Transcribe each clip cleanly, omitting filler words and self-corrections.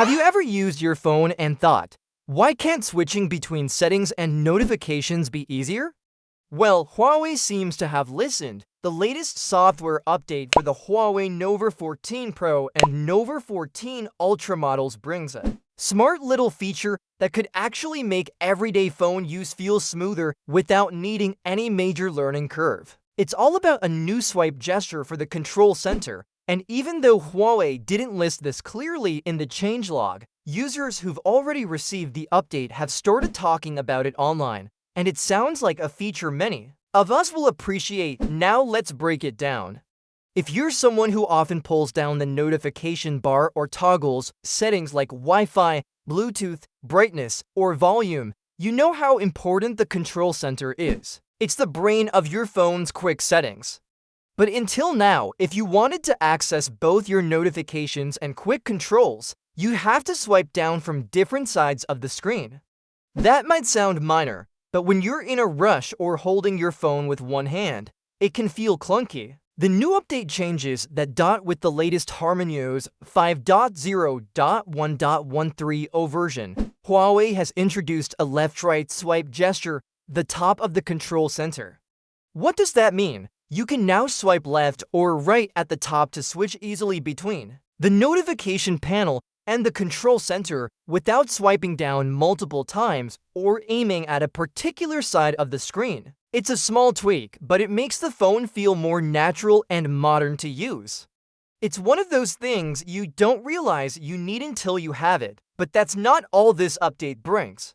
Have you ever used your phone and thought, why can't switching between settings and notifications be easier? Well, Huawei seems to have listened. The latest software update for the Huawei Nova 14 Pro and Nova 14 Ultra models brings a smart little feature that could actually make everyday phone use feel smoother without needing any major learning curve. It's all about a new swipe gesture for the control center, and even though Huawei didn't list this clearly in the changelog, users who've already received the update have started talking about it online, and it sounds like a feature many of us will appreciate. Now let's break it down. If you're someone who often pulls down the notification bar or toggles settings like Wi-Fi, Bluetooth, brightness, or volume, you know how important the control center is. It's the brain of your phone's quick settings. But until now, if you wanted to access both your notifications and quick controls, you have to swipe down from different sides of the screen. That might sound minor, but when you're in a rush or holding your phone with one hand, it can feel clunky. The new update changes that with the latest HarmonyOS 5.0.1.130 version. Huawei has introduced a left-right swipe gesture, the top of the control center. What does that mean? You can now swipe left or right at the top to switch easily between the notification panel and the control center without swiping down multiple times or aiming at a particular side of the screen. It's a small tweak, but it makes the phone feel more natural and modern to use. It's one of those things you don't realize you need until you have it, but that's not all this update brings.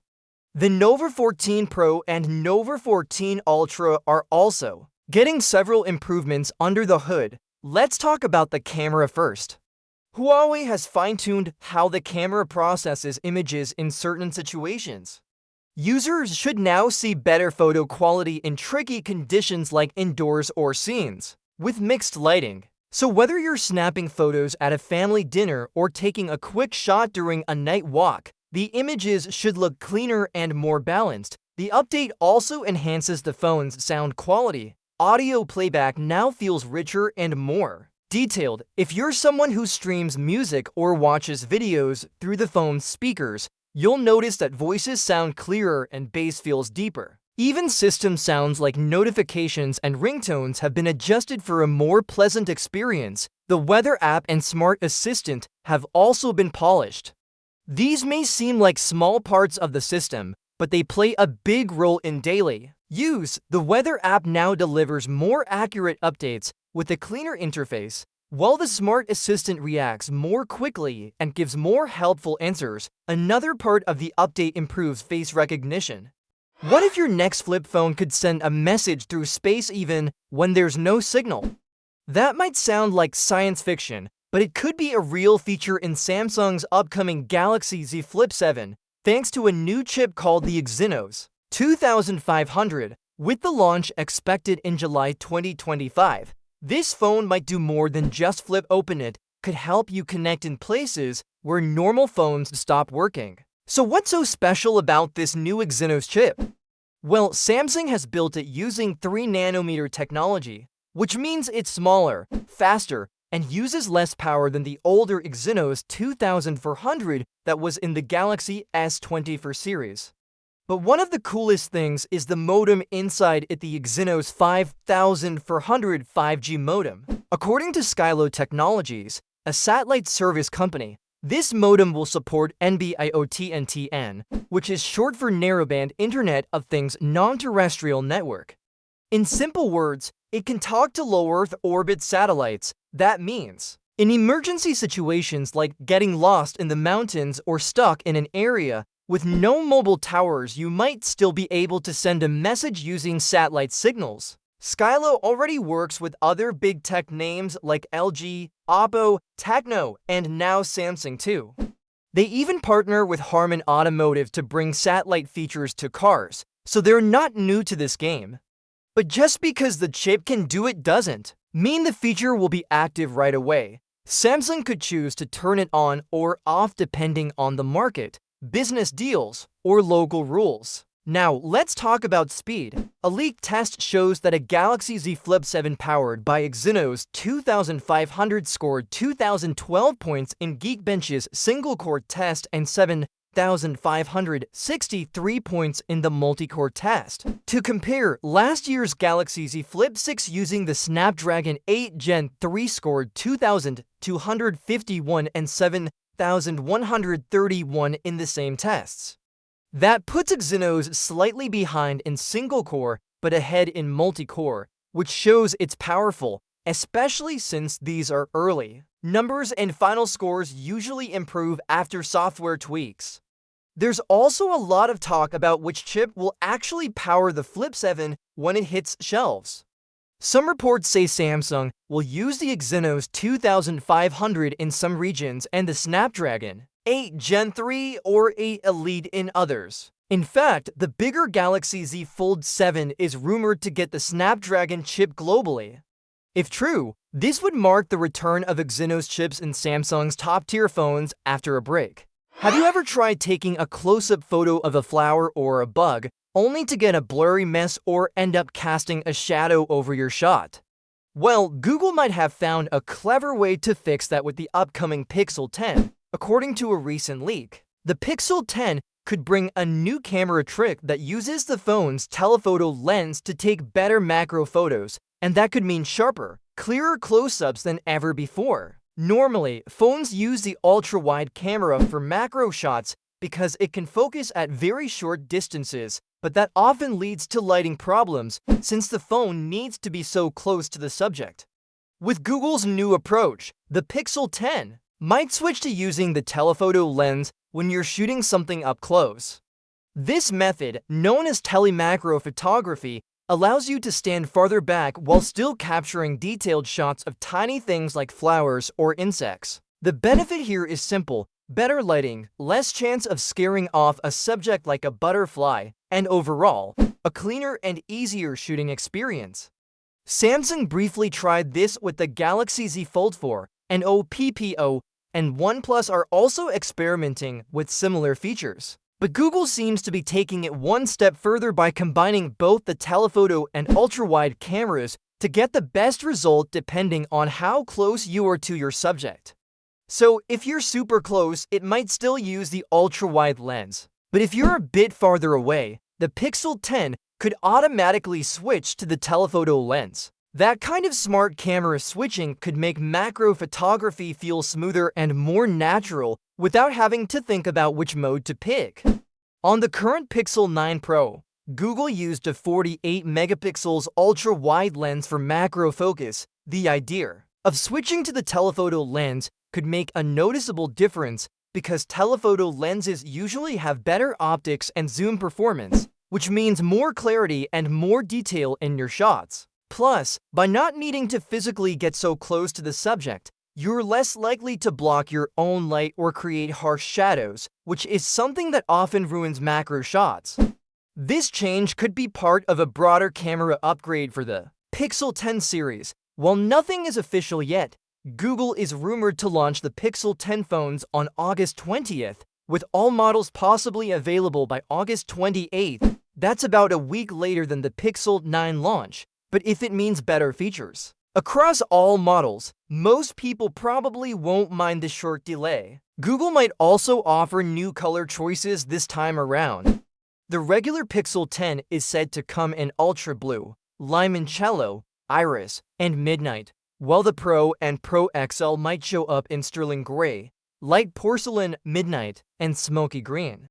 The Nova 14 Pro and Nova 14 Ultra are also getting several improvements under the hood. Let's talk about the camera first. Huawei has fine-tuned how the camera processes images in certain situations. Users should now see better photo quality in tricky conditions like indoors or scenes with mixed lighting. So whether you're snapping photos at a family dinner or taking a quick shot during a night walk, the images should look cleaner and more balanced. The update also enhances the phone's sound quality. Audio playback now feels richer and more detailed. If you're someone who streams music or watches videos through the phone's speakers, you'll notice that voices sound clearer and bass feels deeper. Even system sounds like notifications and ringtones have been adjusted for a more pleasant experience. The weather app and smart assistant have also been polished. These may seem like small parts of the system, but they play a big role in daily use. The weather app now delivers more accurate updates with a cleaner interface, while the smart assistant reacts more quickly and gives more helpful answers. Another part of the update improves face recognition. What if your next flip phone could send a message through space even when there's no signal? That might sound like science fiction, but it could be a real feature in Samsung's upcoming Galaxy Z Flip 7, thanks to a new chip called the Exynos 2500. With the launch expected in July 2025, this phone might do more than just flip open. It could help you connect in places where normal phones stop working. So what's so special about this new Exynos chip? Well, Samsung has built it using 3nm technology, which means it's smaller, faster, and uses less power than the older Exynos 2400 that was in the Galaxy S24 series. But one of the coolest things is the modem inside it, the Exynos 5400 5G modem. According to Skylo Technologies, a satellite service company, this modem will support NB-IoT-NTN, which is short for Narrowband Internet of Things Non-Terrestrial Network. In simple words, it can talk to low Earth orbit satellites. That means, in emergency situations like getting lost in the mountains or stuck in an area with no mobile towers, you might still be able to send a message using satellite signals. Skylo already works with other big tech names like LG, Oppo, Tecno, and now Samsung too. They even partner with Harman Automotive to bring satellite features to cars, so they're not new to this game. But just because the chip can do it doesn't mean the feature will be active right away. Samsung could choose to turn it on or off depending on the market, business deals, or local rules. Now, let's talk about speed. A leaked test shows that a Galaxy Z Flip 7 powered by Exynos 2500 scored 2012 points in Geekbench's single-core test and 7,563 points in the multi-core test. To compare, last year's Galaxy Z Flip 6 using the Snapdragon 8 Gen 3 scored 2,251 and 7,131 in the same tests. That puts Exynos slightly behind in single-core, but ahead in multi-core, which shows it's powerful, especially since these are early. Numbers and final scores usually improve after software tweaks. There's also a lot of talk about which chip will actually power the Flip 7 when it hits shelves. Some reports say Samsung will use the Exynos 2500 in some regions and the Snapdragon 8 Gen 3 or 8 Elite in others. In fact, the bigger Galaxy Z Fold 7 is rumored to get the Snapdragon chip globally. If true, this would mark the return of Exynos chips in Samsung's top-tier phones after a break. Have you ever tried taking a close-up photo of a flower or a bug, only to get a blurry mess or end up casting a shadow over your shot? Well, Google might have found a clever way to fix that with the upcoming Pixel 10. According to a recent leak, the Pixel 10 could bring a new camera trick that uses the phone's telephoto lens to take better macro photos, and that could mean sharper, clearer close-ups than ever before. Normally, phones use the ultra-wide camera for macro shots because it can focus at very short distances, but that often leads to lighting problems since the phone needs to be so close to the subject. With Google's new approach, the Pixel 10 might switch to using the telephoto lens when you're shooting something up close. This method, known as telemacro photography, allows you to stand farther back while still capturing detailed shots of tiny things like flowers or insects. The benefit here is simple: better lighting, less chance of scaring off a subject like a butterfly, and overall, a cleaner and easier shooting experience. Samsung briefly tried this with the Galaxy Z Fold 4, and Oppo and OnePlus are also experimenting with similar features. But Google seems to be taking it one step further by combining both the telephoto and ultra-wide cameras to get the best result depending on how close you are to your subject. So if you're super close, it might still use the ultra-wide lens. But if you're a bit farther away, the Pixel 10 could automatically switch to the telephoto lens. That kind of smart camera switching could make macro photography feel smoother and more natural without having to think about which mode to pick. On the current Pixel 9 Pro, Google used a 48 megapixels ultra-wide lens for macro focus. The idea of switching to the telephoto lens could make a noticeable difference because telephoto lenses usually have better optics and zoom performance, which means more clarity and more detail in your shots. Plus, by not needing to physically get so close to the subject, you're less likely to block your own light or create harsh shadows, which is something that often ruins macro shots. This change could be part of a broader camera upgrade for the Pixel 10 series. While nothing is official yet, Google is rumored to launch the Pixel 10 phones on August 20th, with all models possibly available by August 28th. That's about a week later than the Pixel 9 launch. But if it means better features across all models, most people probably won't mind the short delay. Google might also offer new color choices this time around. The regular Pixel 10 is said to come in Ultra Blue, Limoncello, Iris, and Midnight, while the Pro and Pro XL might show up in Sterling Gray, Light Porcelain, Midnight, and Smoky Green.